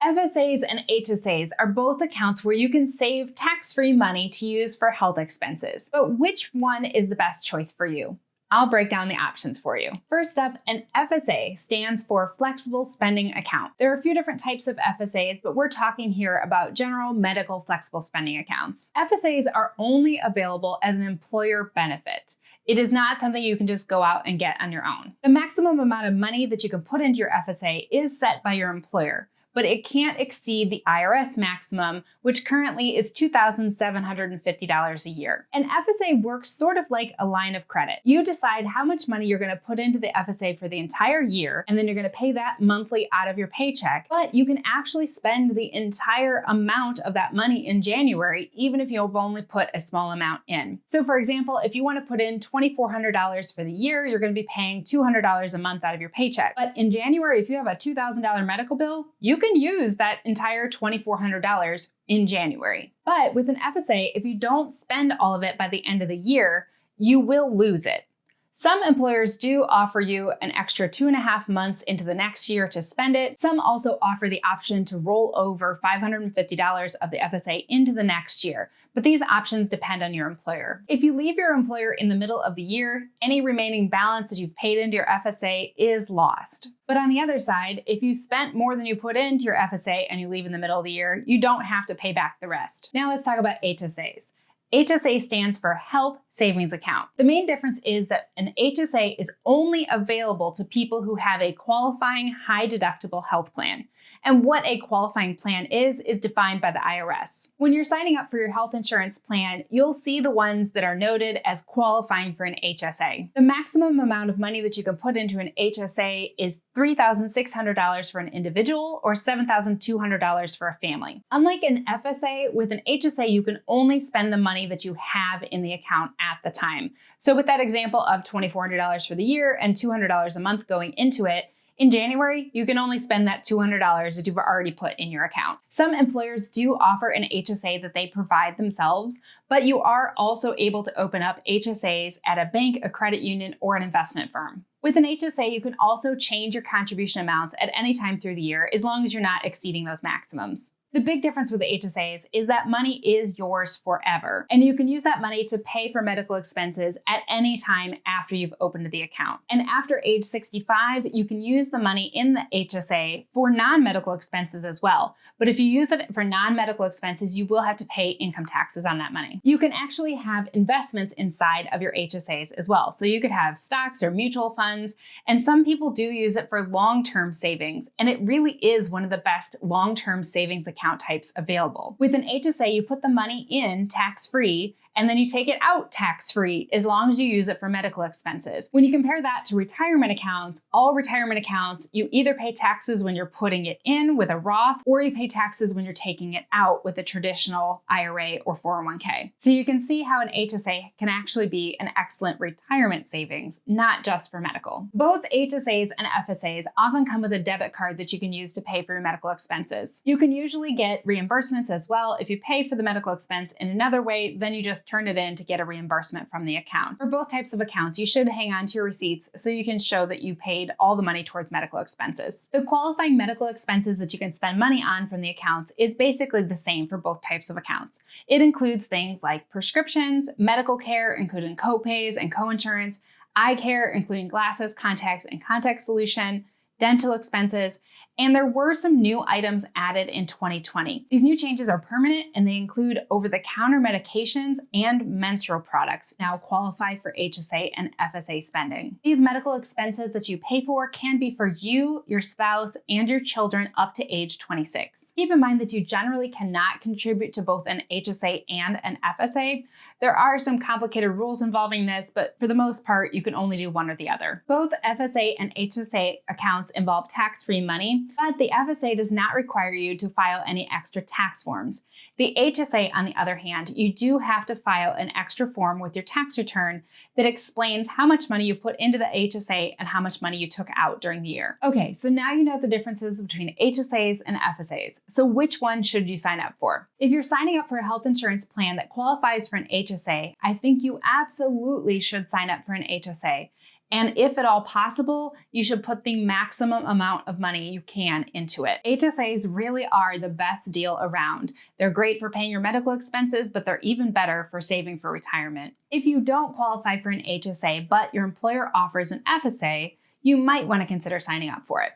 FSAs and HSAs are both accounts where you can save tax-free money to use for health expenses. But which one is the best choice for you? I'll break down the options for you. First up, an FSA stands for Flexible Spending Account. There are a few different types of FSAs, but we're talking here about general medical flexible spending accounts. FSAs are only available as an employer benefit. It is not something you can just go out and get on your own. The maximum amount of money that you can put into your FSA is set by your employer, but it can't exceed the IRS maximum, which currently is $2,750 a year. An FSA works sort of like a line of credit. You decide how much money you're going to put into the FSA for the entire year, and then you're going to pay that monthly out of your paycheck, but you can actually spend the entire amount of that money in January, even if you've only put a small amount in. So for example, if you want to put in $2,400 for the year, you're going to be paying $200 a month out of your paycheck. But in January, if you have a $2,000 medical bill, you can use that entire $2,400 in January. But with an FSA, if you don't spend all of it by the end of the year, you will lose it. Some employers do offer you an extra 2.5 months into the next year to spend it. Some also offer the option to roll over $550 of the FSA into the next year, but these options depend on your employer. If you leave your employer in the middle of the year, any remaining balance that you've paid into your FSA is lost. But on the other side, if you spent more than you put into your FSA and you leave in the middle of the year, you don't have to pay back the rest. Now let's talk about HSAs. HSA stands for Health Savings Account. The main difference is that an HSA is only available to people who have a qualifying high deductible health plan. And what a qualifying plan is defined by the IRS. When you're signing up for your health insurance plan, you'll see the ones that are noted as qualifying for an HSA. The maximum amount of money that you can put into an HSA is $3,600 for an individual or $7,200 for a family. Unlike an FSA, with an HSA, you can only spend the money that you have in the account at the time. So with that example of $2,400 for the year and $200 a month going into it, in January, you can only spend that $200 that you've already put in your account. Some employers do offer an HSA that they provide themselves, but you are also able to open up HSAs at a bank, a credit union, or an investment firm. With an HSA, you can also change your contribution amounts at any time through the year, as long as you're not exceeding those maximums. The big difference with the HSAs is that money is yours forever, and you can use that money to pay for medical expenses at any time after you've opened the account. And after age 65, you can use the money in the HSA for non-medical expenses as well. But if you use it for non-medical expenses, you will have to pay income taxes on that money. You can actually have investments inside of your HSAs as well. So you could have stocks or mutual funds, and some people do use it for long-term savings, and it really is one of the best long-term savings account types available. With an HSA, you put the money in tax-free, and then you take it out tax-free as long as you use it for medical expenses. When you compare that to retirement accounts, all retirement accounts, you either pay taxes when you're putting it in with a Roth, or you pay taxes when you're taking it out with a traditional IRA or 401k. So you can see how an HSA can actually be an excellent retirement savings, not just for medical. Both HSAs and FSAs often come with a debit card that you can use to pay for your medical expenses. You can usually get reimbursements as well. If you pay for the medical expense in another way, then you just turn it in to get a reimbursement from the account. For both types of accounts, you should hang on to your receipts so you can show that you paid all the money towards medical expenses. The qualifying medical expenses that you can spend money on from the accounts is basically the same for both types of accounts. It includes things like prescriptions, medical care, including copays and coinsurance, eye care, including glasses, contacts, and contact solution, dental expenses, and there were some new items added in 2020. These new changes are permanent, and they include over-the-counter medications and menstrual products now qualify for HSA and FSA spending. These medical expenses that you pay for can be for you, your spouse, and your children up to age 26. Keep in mind that you generally cannot contribute to both an HSA and an FSA. There are some complicated rules involving this, but for the most part, you can only do one or the other. Both FSA and HSA accounts involve tax-free money, but the FSA does not require you to file any extra tax forms. The HSA, on the other hand, you do have to file an extra form with your tax return that explains how much money you put into the HSA and how much money you took out during the year. Okay, so now you know the differences between HSAs and FSAs. So which one should you sign up for? If you're signing up for a health insurance plan that qualifies for an HSA, I think you absolutely should sign up for an HSA. And if at all possible, you should put the maximum amount of money you can into it. HSAs really are the best deal around. They're great for paying your medical expenses, but they're even better for saving for retirement. If you don't qualify for an HSA, but your employer offers an FSA, you might want to consider signing up for it.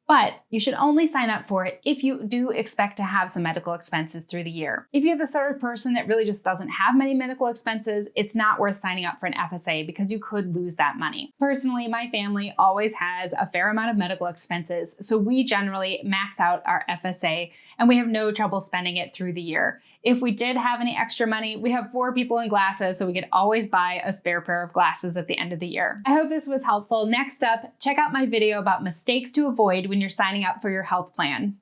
But you should only sign up for it if you do expect to have some medical expenses through the year. If you're the sort of person that really just doesn't have many medical expenses, it's not worth signing up for an FSA because you could lose that money. Personally, my family always has a fair amount of medical expenses, so we generally max out our FSA and we have no trouble spending it through the year. If we did have any extra money, we have 4 people in glasses, so we could always buy a spare pair of glasses at the end of the year. I hope this was helpful. Next up, check out my video about mistakes to avoid when you're signing up for your health plan.